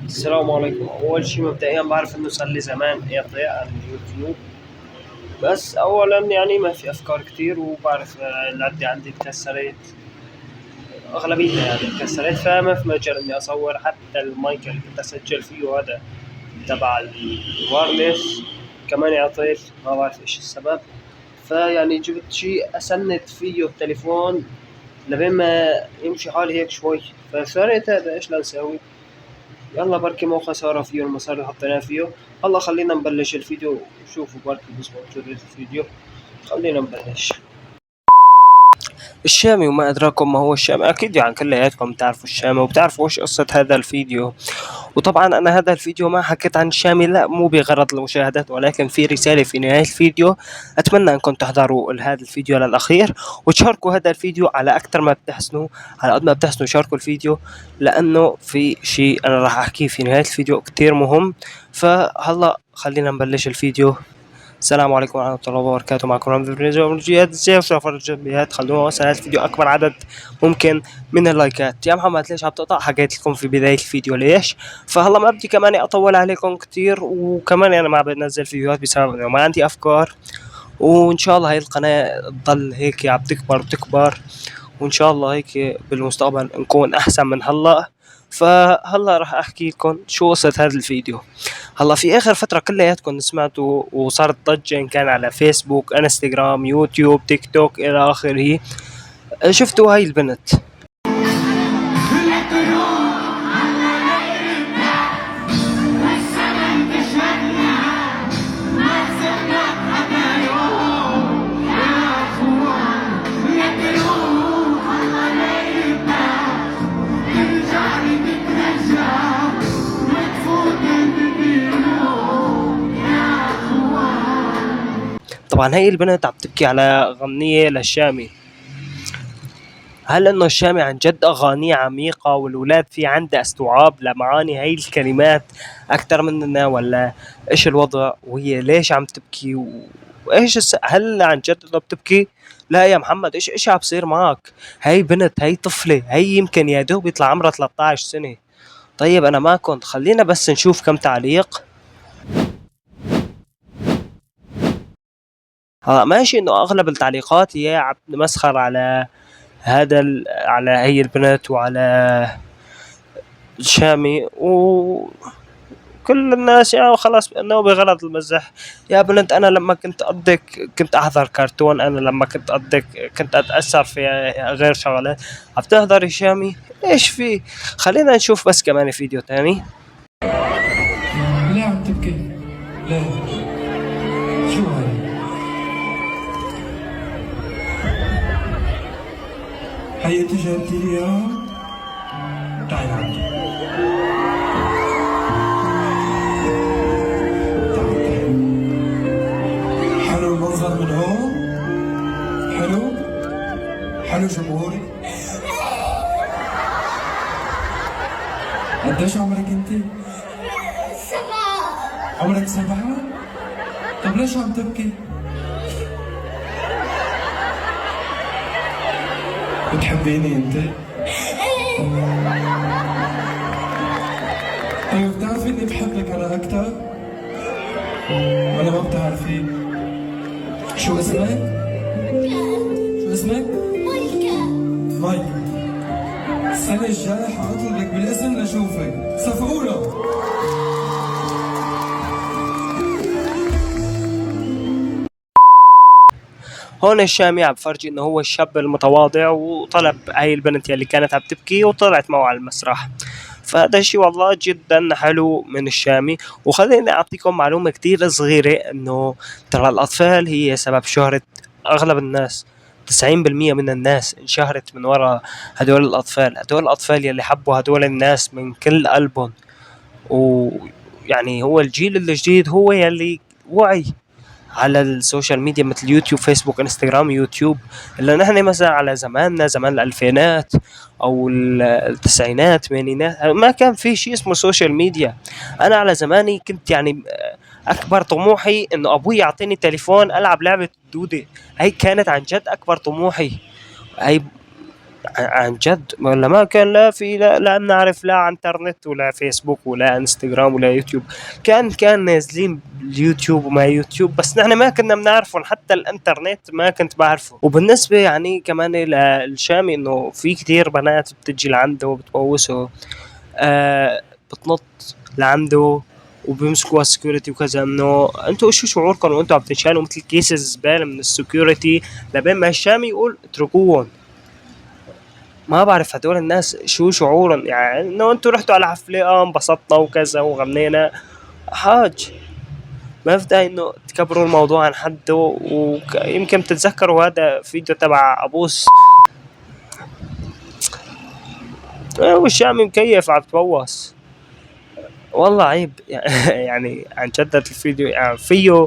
السلام عليكم. أول شي مبدئيًا بعرف إنه صار لي زمان قاطع عن اليوتيوب، بس أولًا يعني ما في أفكار كتير، وبعرف العدة عندي اتكسرت، أغلبيتها يعني اتكسرت، فما في مجال إني أصور. حتى المايك اللي كنت أسجل فيه هذا تبع الوايرلس كمان عطل، ما بعرف إيش السبب. فيعني جبت شي أسند فيه التليفون لبين ما يمشي حالي هيك شوي، فشريت هذا. إيش لنساوي؟ يلا بركي مو خسارة فيه المصاري اللي حطيناه فيه. هلا خلينا نبلش الفيديو وشوفوا بركي بزبط جودة الفيديو. خلينا نبلش. الشامي وما أدراكم ما هو الشامي، أكيد يعني كلياتكم تعرفوا الشامي وبتعرفوا وش قصة هذا الفيديو. وطبعا أنا هذا الفيديو ما حكيت عن الشامي، لا مو بغرض المشاهدات، ولكن في رسالة في نهاية الفيديو. أتمنى أنكم تحضروا هذا الفيديو للأخير وتشاركوا هذا الفيديو على أكثر ما بتحسنوا. على قد ما بتحسنوا شاركوا الفيديو، لأنه في شيء أنا راح أحكيه في نهاية الفيديو كتير مهم. فهلا خلينا نبلش الفيديو. السلام عليكم ورحمة الله وبركاته. معكم رمز برنامج ازاي وسافر الجنبيات. خلونا نوصل هذا الفيديو أكبر عدد ممكن من اللايكات. يا محمد ليش عم تقطع؟ حكيت لكم في بداية الفيديو ليش. فهلا ما بدي كمان أطول عليكم كتير، وكمان أنا ما بنزل فيديوهات بسبب إنه ما عندي أفكار. وإن شاء الله هاي القناة تضل هيك عم تكبر وتكبر، وإن شاء الله هيك بالمستقبل نكون أحسن من هلا. فهلا راح أحكي لكم شو قصة هذا الفيديو. هلا في آخر فترة كلياتكم سمعتوا وصارت ضجة، إن كان على فيسبوك، انستغرام، يوتيوب، تيك توك إلى آخره. شفتوا هاي البنت؟ طبعا هاي البنت عم تبكي على غنية للشامي. هل انه الشامي عن جد اغانيه عميقة والولاد في عنده استوعاب لمعاني هاي الكلمات اكثر مننا، ولا ايش الوضع؟ وهي ليش عم تبكي وايش هل عن جد انه بتبكي؟ لا يا محمد، ايش عم بصير معك؟ هاي بنت، هاي طفلة، هاي يمكن يا دوب يطلع عمرها 13 سنة. طيب انا ما كنت، خلينا بس نشوف كم تعليق. ها ماشي انه اغلب التعليقات هي عم تمسخر على على هي البنت وعلى الشامي، وكل الناس يعني خلاص انه بغرض المزح. يا بنت انا لما كنت قدك كنت احضر كرتون، انا لما كنت قدك كنت اتاثر في غير شغلات. عم تحضر شامي؟ ايش في؟ خلينا نشوف بس كمان فيديو تاني. ليه عم تبكي؟ ليه؟ شو هاي؟ هي انت جايبتي لي اياها؟ تعي عندي. تعي. حلو المنظر من هون؟ حلو؟ حلو جمهوري؟ قديش عمرك انت؟ 7. عمرك 7؟ طب ليش عم تبكي؟ بتحبيني انت؟ طيب بتعرفي اني بحبك انا اكثر؟ ولا ما بتعرفي؟ شو اسمك؟ شو اسمك؟ مايك. السنة الجاية حاطلب لك بالاسم لشوفك، صف أولى. هون الشامي عم بفرجي انه هو الشاب المتواضع، وطلب هاي البنت يلي كانت عم تبكي وطلعت معه على المسرح. فهذا الشيء والله جدا حلو من الشامي. وخليني اعطيكم معلومة كتير صغيرة، انه ترى الاطفال هي سبب شهرة اغلب الناس. 90% من الناس انشهرت من وراء هدول الأطفال. هدول الأطفال يلي حبوا هدول الناس من كل قلبهم. ويعني هو الجيل الجديد هو يلي وعي على السوشيال ميديا مثل يوتيوب، فيسبوك، انستغرام، يوتيوب. الا نحن مثلا على زماننا، زمان الالفينات او التسعينات، الثمانينات، ما كان في شيء اسمه سوشيال ميديا. انا على زماني كنت يعني اكبر طموحي انه ابوي يعطيني تليفون العب لعبة دودة. هي كانت عن جد اكبر طموحي. هي عن جد ولا ما كان لا في لا بنعرف لا انترنت ولا فيسبوك ولا انستغرام ولا يوتيوب. كان نازلين اليوتيوب وما يوتيوب، بس نحن ما كنا بنعرفهم، حتى الانترنت ما كنت بعرفه. وبالنسبة يعني كمان للشامي انه في كتير بنات بتجي لعنده وبتبوسه، بتنط لعنده وبيمسكوا السكيورتي وكذا. انه انتوا شو شعوركم وانتوا عم تنشالوا مثل كيس الزباله من السكيورتي لبين ما الشامي يقول اتركوهم؟ ما بعرف هدول الناس شو شعورهم، يعني انه انتوا رحتوا على حفله انبسطنا وكذا وغنينا حاج، ما في داعي انه تكبروا الموضوع عن حده. ويمكن تتذكروا هذا فيديو تبع ابوس والشامي مكيف عم تبوس، والله عيب. يعني عن جد الفيديو يعني فيه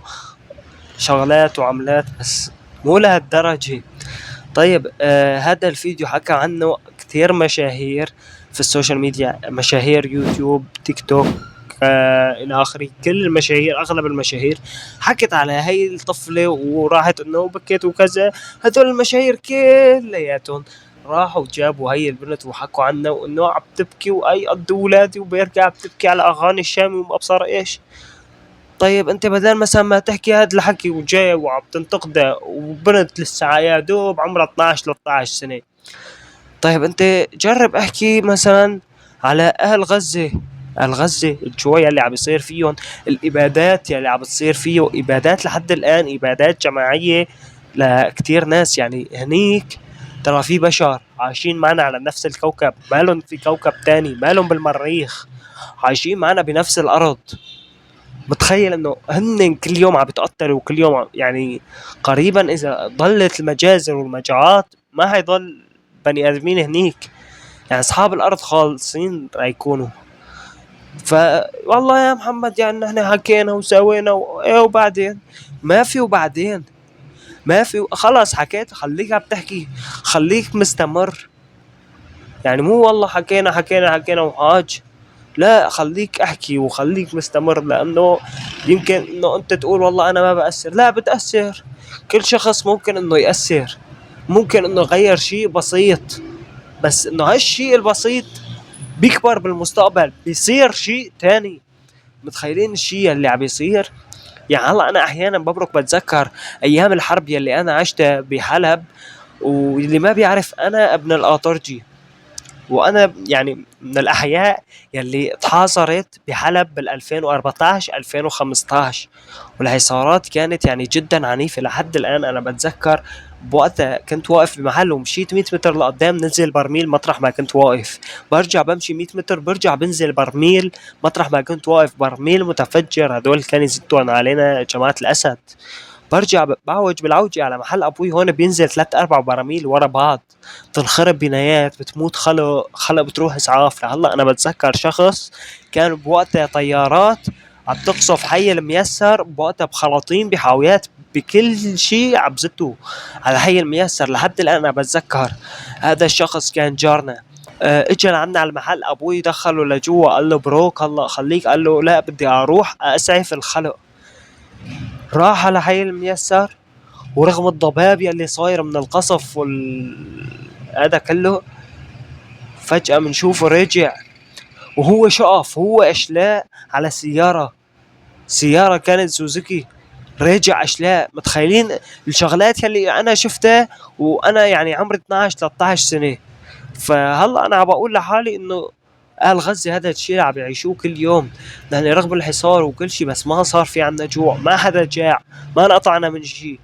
شغلات وعملات بس مو لهالدرجة. طيب هذا الفيديو حكى عنه كتير مشاهير في السوشيال ميديا، مشاهير يوتيوب تيك توك الى اخره. كل المشاهير اغلب المشاهير حكت على هاي الطفلة وراحت انه بكيت وكذا. هذول المشاهير كلياتهم راحوا جابوا هاي البنت وحكوا عنها وانه عم تبكي واي قد اولادي وبيرجع بتبكي على اغاني الشامي ومبصر ايش. طيب انت بدل مثلا ما تحكي هذا الحكي وجاي وعم تنتقده وبنت لسه يا دوب عمرها 12 13 سنة، طيب انت جرب احكي مثلا على اهل غزة. اهل غزة الجوع اللي عم يصير فيهم، الابادات اللي عم تصير فيه، ابادات لحد الان، ابادات جماعية لكتير ناس. يعني هنيك ترى في بشر عايشين معنا على نفس الكوكب، مالهم في كوكب تاني، مالهم بالمريخ، عايشين معنا بنفس الارض. متخيل انه هن كل يوم عم بيتقتلوا وكل يوم يعني قريبا اذا ضلت المجازر والمجاعات ما حيضل بني ادمين هنيك. يعني اصحاب الارض خالصين رايكونوا. والله يا محمد يعني نحن حكينا وسوينا ايه وبعدين؟ ما في وبعدين، ما في خلاص حكيت خليك عم تحكي، خليك مستمر. يعني مو والله حكينا وحاج، لا خليك احكي وخليك مستمر. لانه يمكن انه انت تقول والله انا ما بأثر، لا بتأثر. كل شخص ممكن انه يأثر، ممكن انه يغير شيء بسيط، بس انه هالشيء البسيط بيكبر بالمستقبل بيصير شيء تاني. متخيلين الشيء اللي عم يصير؟ يعني هلا انا احيانا ببرك بتذكر ايام الحرب يلي انا عشتها بحلب. واللي ما بيعرف انا ابن الآطرجي، وانا يعني من الاحياء يلي تحاصرت بحلب بال 2014 2015، والحصارات كانت يعني جدا عنيفه. لحد الان انا بتذكر بوقتها كنت واقف بمحل ومشيت 100 متر لقدام نزل برميل مطرح ما كنت واقف، برجع بمشي 100 متر برجع بنزل برميل مطرح ما كنت واقف، برميل متفجر هدول كانوا يزتون علينا جماعه الاسد. برجع بعوج بالعوجة على محل ابوي هون بينزل 3 4 براميل ورا بعض، تنخرب بنايات، بتموت خلق بتروح اسعاف. لهلا انا بتذكر شخص كان بوقتها طيارات عم تقصف حي الميسر بوقتها بخلاطيم بحاويات بكل شيء عبزته على حي الميسر. لحد الان انا بتذكر هذا الشخص كان جارنا. اجى لعنا على المحل، ابوي دخله لجوا قال له بروك هلا خليك، قال له لا بدي اروح اسعف الخلق. راح على حي الميسر، ورغم الضباب يلي صاير من القصف هذا كله فجأة بنشوفه رجع وهو شقف، هو اشلاء على سيارة كانت سوزوكي، رجع اشلاء. متخيلين الشغلات يلي انا شفتها وانا يعني عمري 12 13 سنة؟ فهلا انا عم بقول لحالي انه اهل غزة هذا الشيء اللي عم يعيشوه كل يوم. يعني رغم الحصار وكل شيء بس ما صار في عنا جوع، ما حدا جاع، ما انقطعنا من شيء.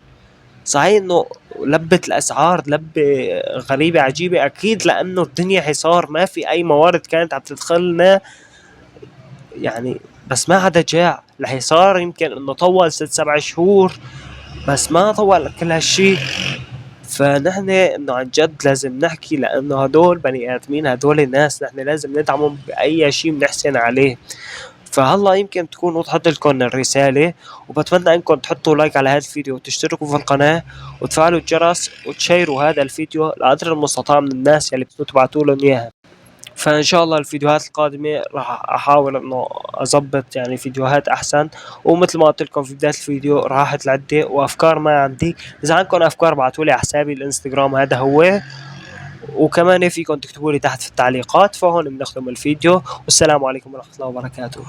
صحيح انه لبت الاسعار لبة غريبة عجيبة اكيد لانه الدنيا حصار، ما في اي موارد كانت عم تدخلنا يعني، بس ما حدا جاع. الحصار يمكن انه طول 6 7 شهور بس ما طول كل هالشي. فنحن انه عن جد لازم نحكي لانه هدول بني ادمين، هدول الناس نحن لازم ندعمهم باي شيء بنحسن عليه. فهلا يمكن تكون وضحت لكم الرسالة، وبتمنى انكم تحطوا لايك على هذا الفيديو وتشتركوا في القناة وتفعلوا الجرس وتشيروا هذا الفيديو لقدر المستطاع من الناس اللي بتبعتوا لهم اياها. فان شاء الله الفيديوهات القادمة راح احاول انه اضبط يعني فيديوهات احسن. ومثل ما قلت لكم في بداية الفيديو راحت العدة وافكار ما عندي، اذا عندكم افكار بعتوا لي على حسابي الانستغرام هذا هو، وكمان فيكم تكتبوا لي تحت في التعليقات. فهون بنختم الفيديو، والسلام عليكم ورحمة الله وبركاته.